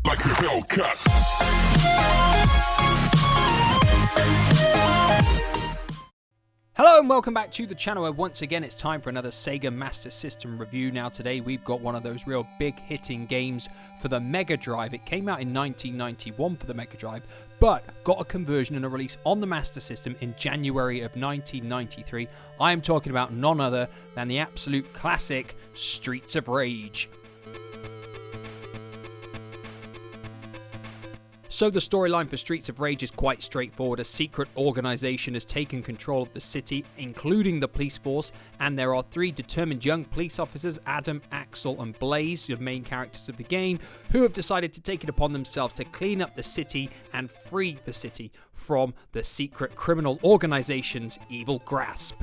like a Hellcat. Hello and welcome back to the channel where once again it's time for another Sega Master System review. Now today we've got one of those real big hitting games for the Mega Drive. It came out in 1991 for the Mega Drive, but got a conversion and a release on the Master System in January of 1993. I am talking about none other than the absolute classic Streets of Rage. So the storyline for Streets of Rage is quite straightforward. A secret organization has taken control of the city, including the police force, and there are three determined young police officers, Adam, Axel and Blaze, the main characters of the game, who have decided to take it upon themselves to clean up the city and free the city from the secret criminal organization's evil grasp.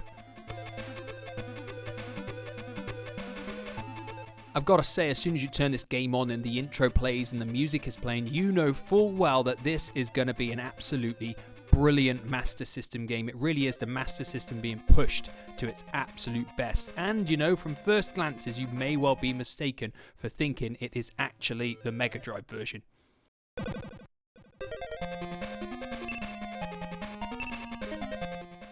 I've got to say, as soon as you turn this game on and the intro plays and the music is playing, you know full well that this is going to be an absolutely brilliant Master System game. It really is the Master System being pushed to its absolute best. And, you know, from first glances, you may well be mistaken for thinking it is actually the Mega Drive version.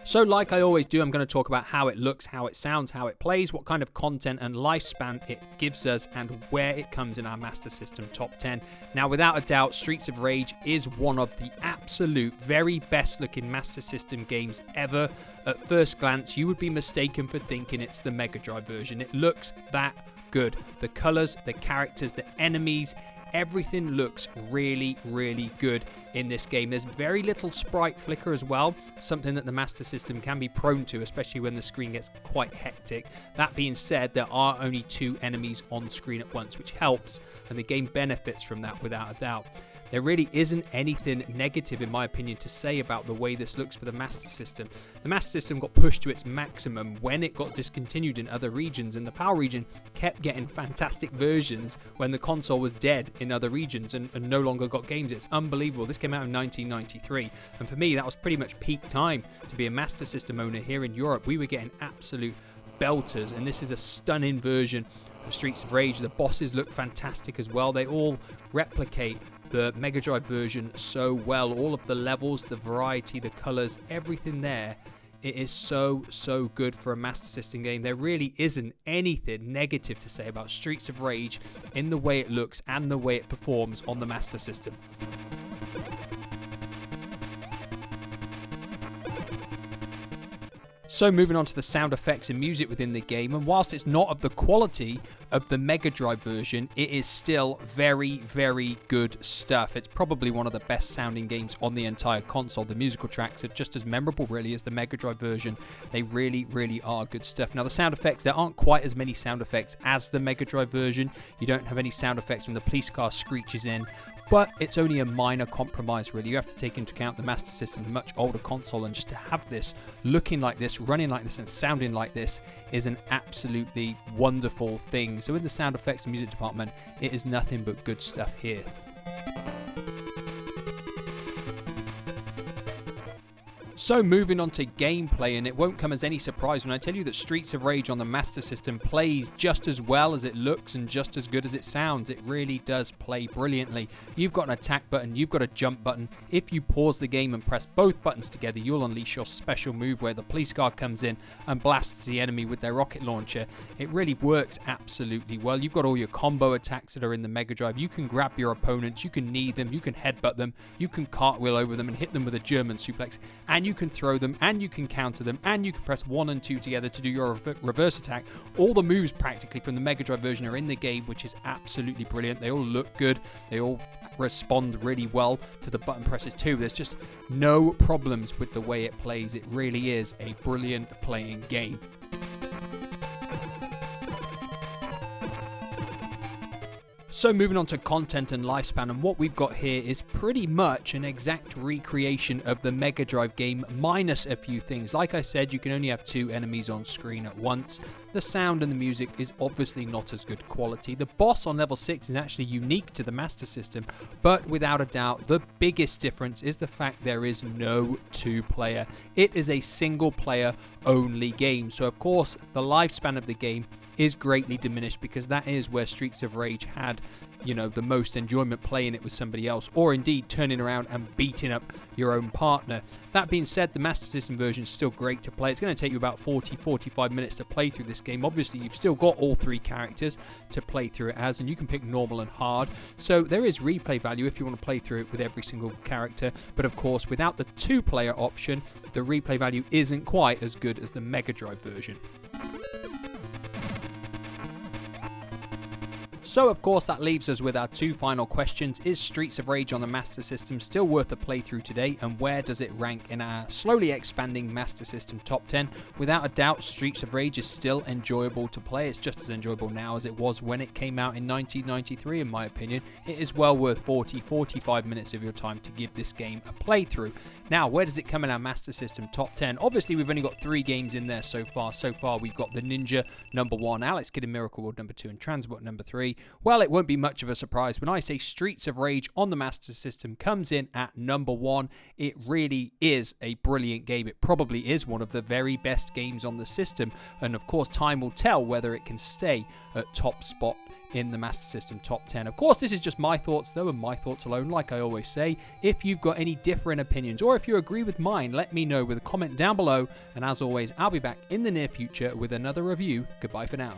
So like I always do, I'm going to talk about how it looks, how it sounds, how it plays, what kind of content and lifespan it gives us, and where it comes in our Master System top 10. Now, without a doubt, Streets of Rage is one of the absolute very best looking Master System games ever. At first glance, you would be mistaken for thinking it's the Mega Drive version. It looks that good. The colors, the characters, the enemies, everything looks really, really good in this game. There's very little sprite flicker as well, something that the Master System can be prone to, especially when the screen gets quite hectic. That being said, there are only two enemies on screen at once, which helps, and the game benefits from that without a doubt. There really isn't anything negative, in my opinion, to say about the way this looks for the Master System. The Master System got pushed to its maximum when it got discontinued in other regions, and the PAL region kept getting fantastic versions when the console was dead in other regions and no longer got games. It's unbelievable. This came out in 1993, and for me, that was pretty much peak time to be a Master System owner here in Europe. We were getting absolute belters, and this is a stunning version of Streets of Rage. The bosses look fantastic as well. They all replicate the Mega Drive version so well. All of the levels, the variety, the colors, everything there. It is so good for a Master System game. There really isn't anything negative to say about Streets of Rage in the way it looks and the way it performs on the Master System. So moving on to the sound effects and music within the game, and whilst it's not of the quality of the Mega Drive version, it is still very, very good stuff. It's probably one of the best sounding games on the entire console. The musical tracks are just as memorable really as the Mega Drive version. They really, really are good stuff. Now the sound effects, there aren't quite as many sound effects as the Mega Drive version. You don't have any sound effects when the police car screeches in, but it's only a minor compromise really. You have to take into account the Master System, a much older console, and just to have this looking like this, running like this and sounding like this is an absolutely wonderful thing. So in the sound effects and music department, it is nothing but good stuff here. So moving on to gameplay, and it won't come as any surprise when I tell you that Streets of Rage on the Master System plays just as well as it looks and just as good as it sounds. It really does play brilliantly. You've got an attack button, you've got a jump button. If you pause the game and press both buttons together, you'll unleash your special move where the police car comes in and blasts the enemy with their rocket launcher. It really works absolutely well. You've got all your combo attacks that are in the Mega Drive. You can grab your opponents, you can knee them, you can headbutt them, you can cartwheel over them and hit them with a German suplex, and you can throw them, and you can counter them, and you can press 1 and 2 together to do your reverse attack. All the moves practically from the Mega Drive version are in the game, which is absolutely brilliant. They all look good. They all respond really well to the button presses too. There's just no problems with the way it plays. It really is a brilliant playing game. So moving on to content and lifespan, and what we've got here is pretty much an exact recreation of the Mega Drive game, minus a few things. Like I said, you can only have 2 enemies on screen at once. The sound and the music is obviously not as good quality. The boss on level 6 is actually unique to the Master System, but without a doubt, the biggest difference is the fact there is no 2-player. It is a single-player only game, so of course the lifespan of the game is greatly diminished, because that is where Streets of Rage had, you know, the most enjoyment playing it with somebody else, or indeed turning around and beating up your own partner. That being said, the Master System version is still great to play. It's going to take you about 40-45 minutes to play through this game. Obviously, you've still got all 3 characters to play through it as, and you can pick normal and hard. So there is replay value if you want to play through it with every single character. But of course, without the 2-player option, the replay value isn't quite as good as the Mega Drive version. So of course that leaves us with our 2 final questions. Is Streets of Rage on the Master System still worth a playthrough today, and where does it rank in our slowly expanding Master System top 10? Without a doubt, Streets of Rage is still enjoyable to play. It's just as enjoyable now as it was when it came out in 1993, in my opinion. It is well worth 40-45 minutes of your time to give this game a playthrough. Now, where does it come in our Master System top 10? Obviously, we've only got 3 games in there so far. So far, we've got The Ninja, number 1, Alex Kidd in Miracle World, number 2, and Transport, number 3. Well, it won't be much of a surprise when I say Streets of Rage on the Master System comes in at number 1. It really is a brilliant game. It probably is one of the very best games on the system. And of course, time will tell whether it can stay at top spot in the Master System top 10. Of course, this is just my thoughts though, and my thoughts alone, like I always say. If you've got any different opinions, or if you agree with mine, let me know with a comment down below. And as always, I'll be back in the near future with another review. Goodbye for now.